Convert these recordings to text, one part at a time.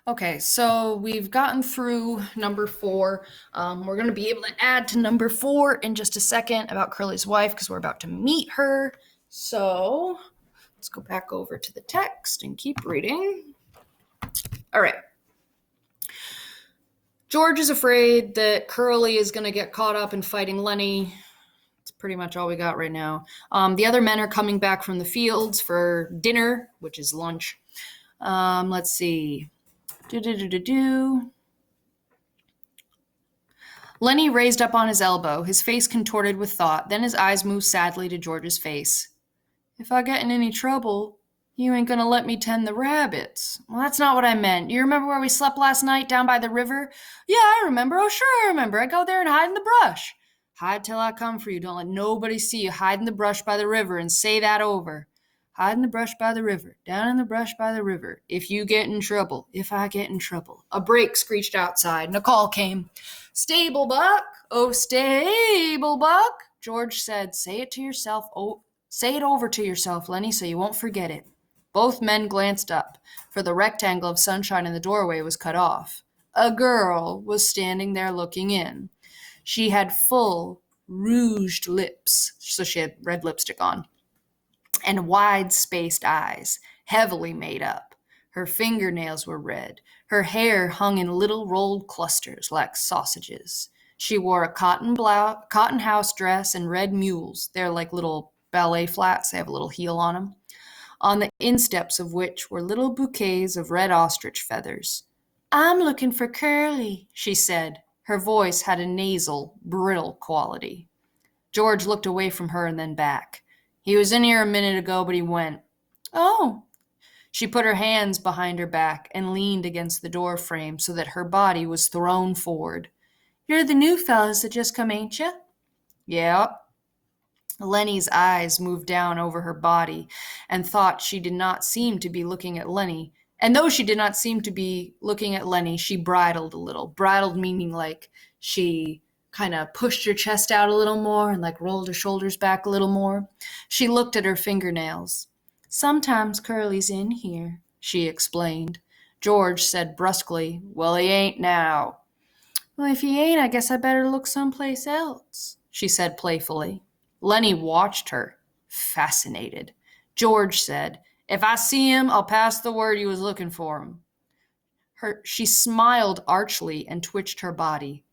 Okay, so we've gotten through number 4. We're going to be able to add to number 4 in just a second about Curly's wife because we're about to meet her. So let's go back over to the text and keep reading. All right. George is afraid that Curly is going to get caught up in fighting Lenny. That's pretty much all we got right now. The other men are coming back from the fields for dinner, which is lunch. Let's see. Lenny raised up on his elbow, his face contorted with thought. Then his eyes moved sadly to George's face. If I get in any trouble, you ain't gonna let me tend the rabbits. Well, that's not what I meant. You remember where we slept last night down by the river? Yeah, I remember. Oh, sure, I remember. I go there and hide in the brush. Hide till I come for you. Don't let nobody see you hide in the brush by the river, and say that over. Hide in the brush by the river, down in the brush by the river. If you get in trouble, if I get in trouble. A brake screeched outside, and a call came. Stable Buck, oh, Stable Buck. George said, say it to yourself. Oh, say it over to yourself, Lenny, so you won't forget it. Both men glanced up, for the rectangle of sunshine in the doorway was cut off. A girl was standing there looking in. She had full, rouged lips, so she had red lipstick on, and wide-spaced eyes, heavily made up. Her fingernails were red. Her hair hung in little rolled clusters like sausages. She wore a cotton house dress and red mules. They're like little ballet flats. They have a little heel on them, on the insteps of which were little bouquets of red ostrich feathers. I'm looking for Curly, she said. Her voice had a nasal, brittle quality. George looked away from her and then back. He was in here a minute ago, but he went. Oh. She put her hands behind her back and leaned against the door frame so that her body was thrown forward. You're the new fellas that just come, ain't you? Yeah. Lenny's eyes moved down over her body and thought she did not seem to be looking at Lenny. And though she did not seem to be looking at Lenny, she bridled a little. Bridled meaning like she kind of pushed her chest out a little more and like rolled her shoulders back a little more. She looked at her fingernails. Sometimes Curly's in here, she explained. George said brusquely, well, he ain't now. Well, if he ain't, I guess I better look someplace else, she said playfully. Lenny watched her, fascinated. George said, if I see him, I'll pass the word you was looking for him. She smiled archly and twitched her body.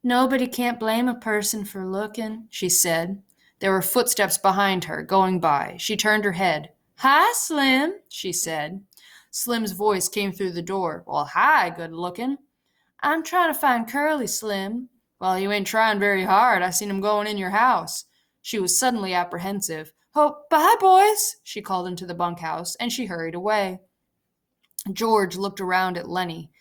Nobody can't blame a person for looking, she said. There were footsteps behind her, going by. She turned her head. Hi, Slim, she said. Slim's voice came through the door. Well, hi, good looking. I'm trying to find Curly, Slim. Well, you ain't trying very hard. I seen him going in your house. She was suddenly apprehensive. Oh, bye, boys, she called into the bunkhouse, and she hurried away. George looked around at Lenny.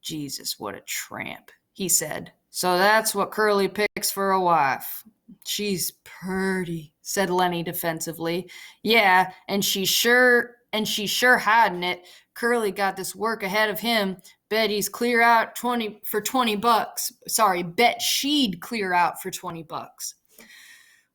Jesus, what a tramp, he said. So that's what Curly picks for a wife. She's purty, said Lenny defensively. Yeah, and she's sure hiding it. Curly got this work ahead of him. Bet he's clear out for $20. Sorry, bet she'd clear out for $20.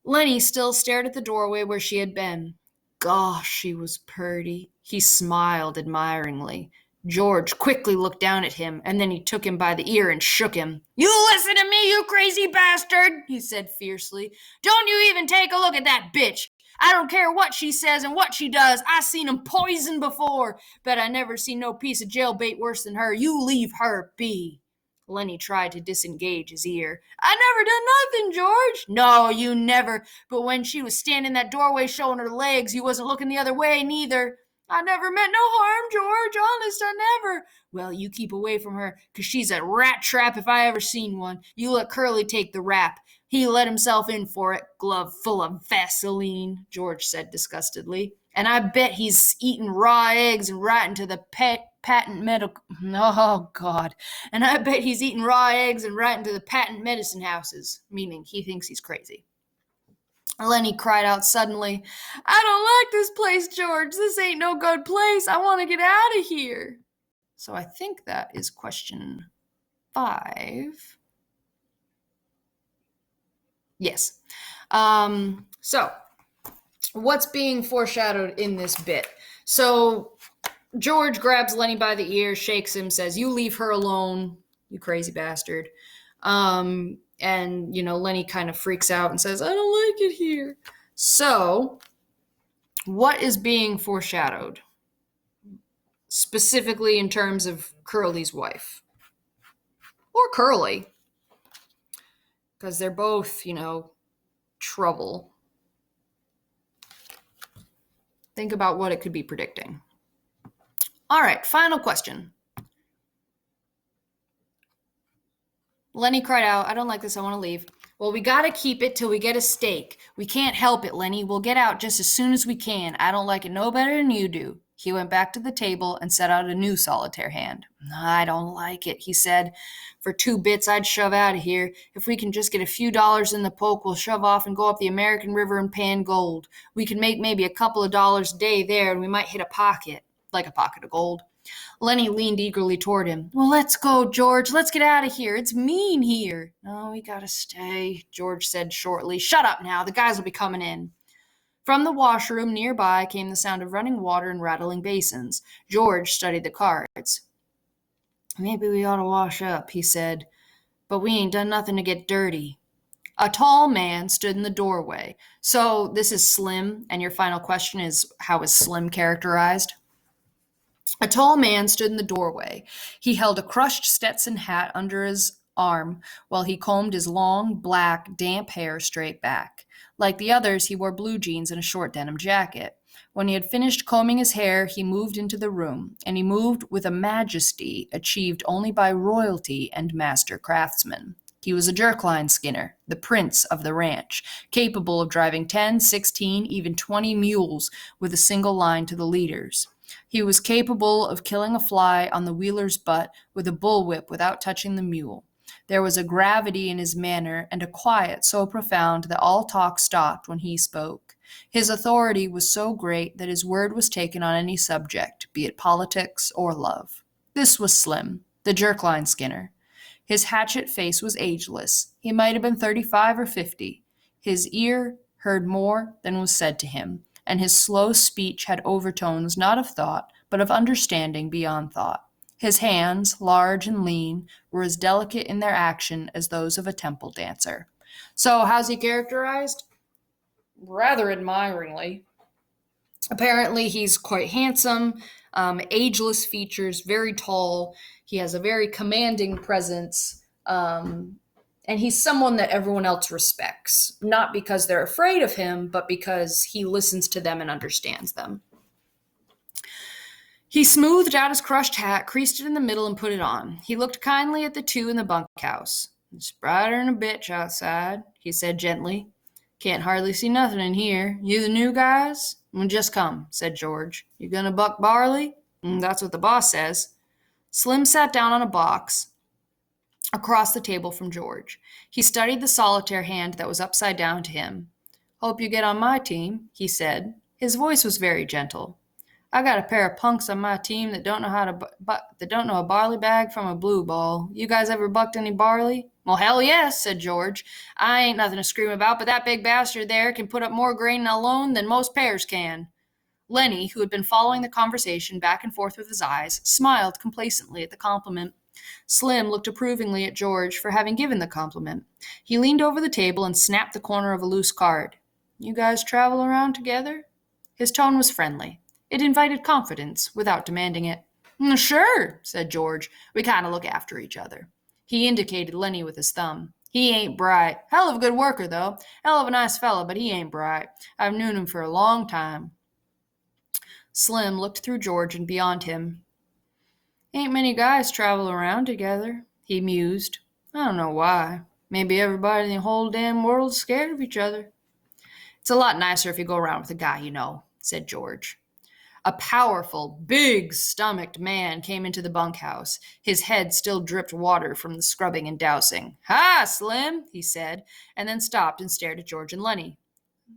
Lenny still stared at the doorway where she had been. Gosh, she was purty. He smiled admiringly. George quickly looked down at him, and then he took him by the ear and shook him. You listen to me, you crazy bastard, he said fiercely. Don't you even take a look at that bitch. I don't care what she says and what she does. I seen 'em poisoned before. Bet I never seen no piece of jailbait worse than her. You leave her be. Lenny tried to disengage his ear. I never done nothing, George. No, you never. But when she was standing in that doorway showing her legs, you wasn't looking the other way neither. I never meant no harm, George. Honest, I never. Well, you keep away from her, 'cause she's a rat trap if I ever seen one. You let Curly take the rap. He let himself in for it, glove full of Vaseline, George said disgustedly. And I bet he's eating raw eggs and writing to the patent medical... Oh, God. And I bet he's eating raw eggs and writing to the patent medicine houses, meaning he thinks he's crazy. Lenny cried out suddenly, I don't like this place, George. This ain't no good place. I want to get out of here. So I think that is question 5. Yes. So what's being foreshadowed in this bit? So George grabs Lenny by the ear, shakes him, says, "You leave her alone, you crazy bastard." And, Lenny kind of freaks out and says, "I don't like it here." So, what is being foreshadowed? Specifically in terms of Curly's wife. Or Curly. Because they're both, trouble. Think about what it could be predicting. All right, final question. Lenny cried out, "I don't like this, I want to leave." "Well, we gotta keep it till we get a steak. We can't help it, Lenny. We'll get out just as soon as we can. I don't like it no better than you do." He went back to the table and set out a new solitaire hand. "I don't like it," he said. "For 2 bits, I'd shove out of here. If we can just get a few dollars in the poke, we'll shove off and go up the American River and pan gold. We can make maybe a couple of dollars a day there, and we might hit a pocket, like a pocket of gold." Lenny leaned eagerly toward him. "Well, let's go, George. Let's get out of here. It's mean here." "No, we gotta stay," George said shortly. "Shut up now. The guys will be coming in." From the washroom nearby came the sound of running water and rattling basins. George studied the cards. "Maybe we ought to wash up," he said. "But we ain't done nothing to get dirty." A tall man stood in the doorway. So this is Slim, and your final question is, how is Slim characterized? A tall man stood in the doorway. He held a crushed Stetson hat under his arm while he combed his long, black, damp hair straight back. Like the others, he wore blue jeans and a short denim jacket. When he had finished combing his hair, he moved into the room, and he moved with a majesty achieved only by royalty and master craftsmen. He was a jerkline skinner, the prince of the ranch, capable of driving 10, 16, even 20 mules with a single line to the leaders. He was capable of killing a fly on the wheeler's butt with a bullwhip without touching the mule. There was a gravity in his manner and a quiet so profound that all talk stopped when he spoke. His authority was so great that his word was taken on any subject, be it politics or love. This was Slim, the jerkline skinner. His hatchet face was ageless. He might have been 35 or 50. His ear heard more than was said to him, and his slow speech had overtones not of thought, but of understanding beyond thought. His hands, large and lean, were as delicate in their action as those of a temple dancer. So, how's he characterized? Rather admiringly. Apparently, he's quite handsome, ageless features, very tall. He has a very commanding presence, and he's someone that everyone else respects, not because they're afraid of him, but because he listens to them and understands them. He smoothed out his crushed hat, creased it in the middle, and put it on. He looked kindly at the two in the bunkhouse. "It's brighter than a bitch outside," he said gently. "Can't hardly see nothing in here. You the new guys?" "We just come," said George. "You gonna buck barley?" "That's what the boss says." Slim sat down on a box across the table from George. He studied the solitaire hand that was upside down to him. "Hope you get on my team," he said. His voice was very gentle. "I got a pair of punks on my team that don't know that don't know a barley bag from a blue ball. You guys ever bucked any barley?" "Well, hell yes," said George. "I ain't nothing to scream about, but that big bastard there can put up more grain alone than most pears can." Lenny, who had been following the conversation back and forth with his eyes, smiled complacently at the compliment. Slim looked approvingly at George for having given the compliment. He leaned over the table and snapped the corner of a loose card. "You guys travel around together?" His tone was friendly. It invited confidence without demanding it. "Sure," said George. "We kind of look after each other." He indicated Lenny with his thumb. "He ain't bright. Hell of a good worker, though. Hell of a nice fellow, but he ain't bright. I've known him for a long time." Slim looked through George and beyond him. "Ain't many guys travel around together," he mused. "I don't know why. Maybe everybody in the whole damn world's scared of each other." "It's a lot nicer if you go around with a guy you know," said George. A powerful, big-stomached man came into the bunkhouse. His head still dripped water from the scrubbing and dousing. "Hi, Slim," he said, and then stopped and stared at George and Lenny.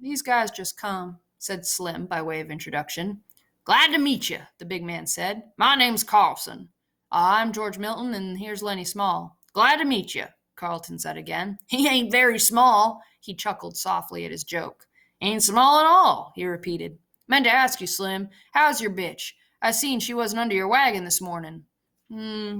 "These guys just come," said Slim by way of introduction. "Glad to meet you," the big man said. "My name's Carlson." "I'm George Milton, and here's Lenny Small." "Glad to meet you," Carlton said again. "He ain't very small." He chuckled softly at his joke. "Ain't small at all," he repeated. "Meant to ask you, Slim, how's your bitch? I seen she wasn't under your wagon this morning."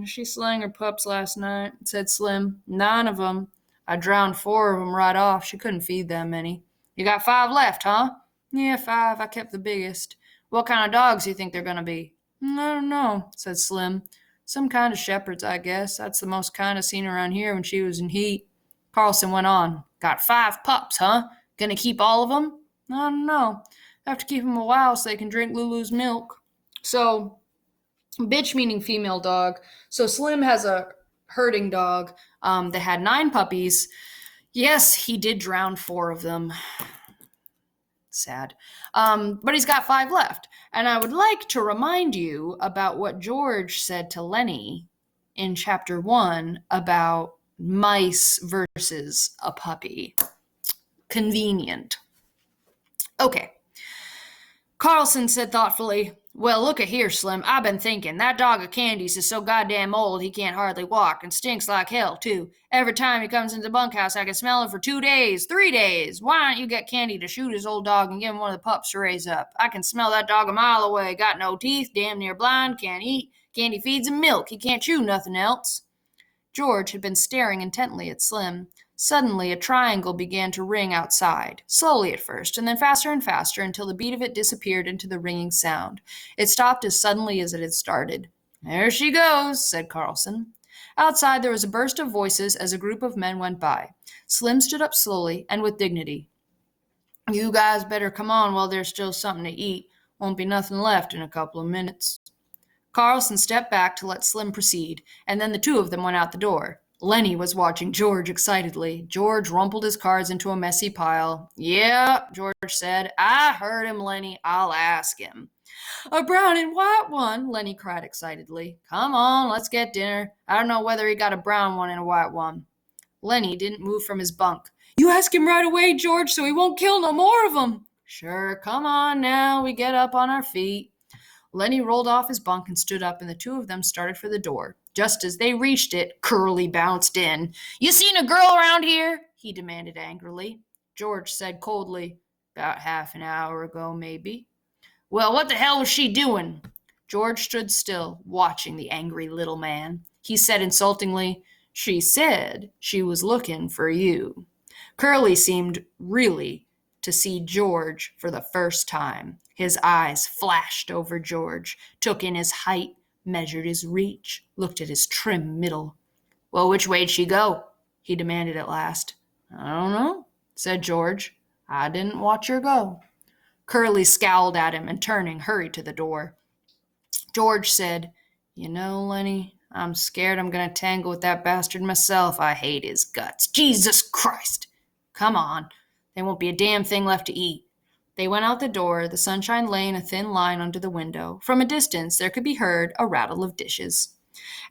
She slang her pups last night," said Slim. "9 of 'em. I drowned 4 of 'em right off. She couldn't feed that many." "You got 5 left, huh?" "Yeah, 5. I kept the biggest." "What kind of dogs do you think they're gonna be?" "I don't know," said Slim. "Some kind of shepherds, I guess. That's the most kind I seen around here when she was in heat." Carlson went on. "Got 5 pups, huh? Gonna keep all of 'em?" "I don't know. Have to keep 'em a while so they can drink Lulu's milk." So, bitch meaning female dog. So Slim has a herding dog that had 9 puppies. Yes, he did drown 4 of them. Sad. But he's got 5 left. And I would like to remind you about what George said to Lenny in chapter 1 about mice versus a puppy. Convenient. Okay. Carlson said thoughtfully, "Well, look at here, Slim. I've been thinking. That dog of Candy's is so goddamn old he can't hardly walk, and stinks like hell, too. Every time he comes into the bunkhouse, I can smell him for 2 days, 3 days. Why don't you get Candy to shoot his old dog and give him one of the pups to raise up? I can smell that dog a mile away. Got no teeth, damn near blind, can't eat. Candy feeds him milk. He can't chew nothing else." George had been staring intently at Slim. Suddenly, a triangle began to ring outside, slowly at first, and then faster and faster until the beat of it disappeared into the ringing sound. It stopped as suddenly as it had started. "There she goes," said Carlson. Outside, there was a burst of voices as a group of men went by. Slim stood up slowly and with dignity. "You guys better come on while there's still something to eat. Won't be nothing left in a couple of minutes." Carlson stepped back to let Slim proceed, and then the 2 of them went out the door. Lenny was watching George excitedly. George rumpled his cards into a messy pile. "Yeah," George said. "I heard him, Lenny. I'll ask him." "A brown and white one," Lenny cried excitedly. "Come on, let's get dinner. I don't know whether he got a brown one and a white one." Lenny didn't move from his bunk. "You ask him right away, George, so he won't kill no more of 'em." "Sure, come on now. We get up on our feet." Lenny rolled off his bunk and stood up, and the 2 of them started for the door. Just as they reached it, Curly bounced in. "You seen a girl around here?" he demanded angrily. George said coldly, "About half an hour ago, maybe." "Well, what the hell was she doing?" George stood still, watching the angry little man. He said insultingly, "She said she was looking for you." Curly seemed really to see George for the first time. His eyes flashed over George, took in his height, measured his reach, looked at his trim middle. "Well, which way'd she go?" he demanded at last. "I don't know," said George. "I didn't watch her go." Curly scowled at him and, turning, hurried to the door. George said, "You know, Lenny, I'm scared I'm going to tangle with that bastard myself. I hate his guts. Jesus Christ! Come on. There won't be a damn thing left to eat." They went out the door, the sunshine laying a thin line under the window. From a distance, there could be heard a rattle of dishes.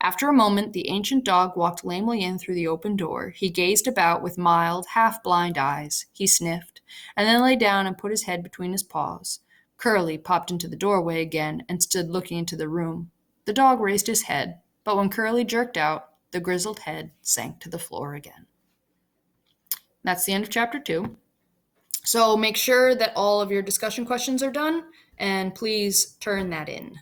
After a moment, the ancient dog walked lamely in through the open door. He gazed about with mild, half-blind eyes. He sniffed, and then lay down and put his head between his paws. Curly popped into the doorway again and stood looking into the room. The dog raised his head, but when Curly jerked out, the grizzled head sank to the floor again. That's the end of chapter 2. So make sure that all of your discussion questions are done, and please turn that in.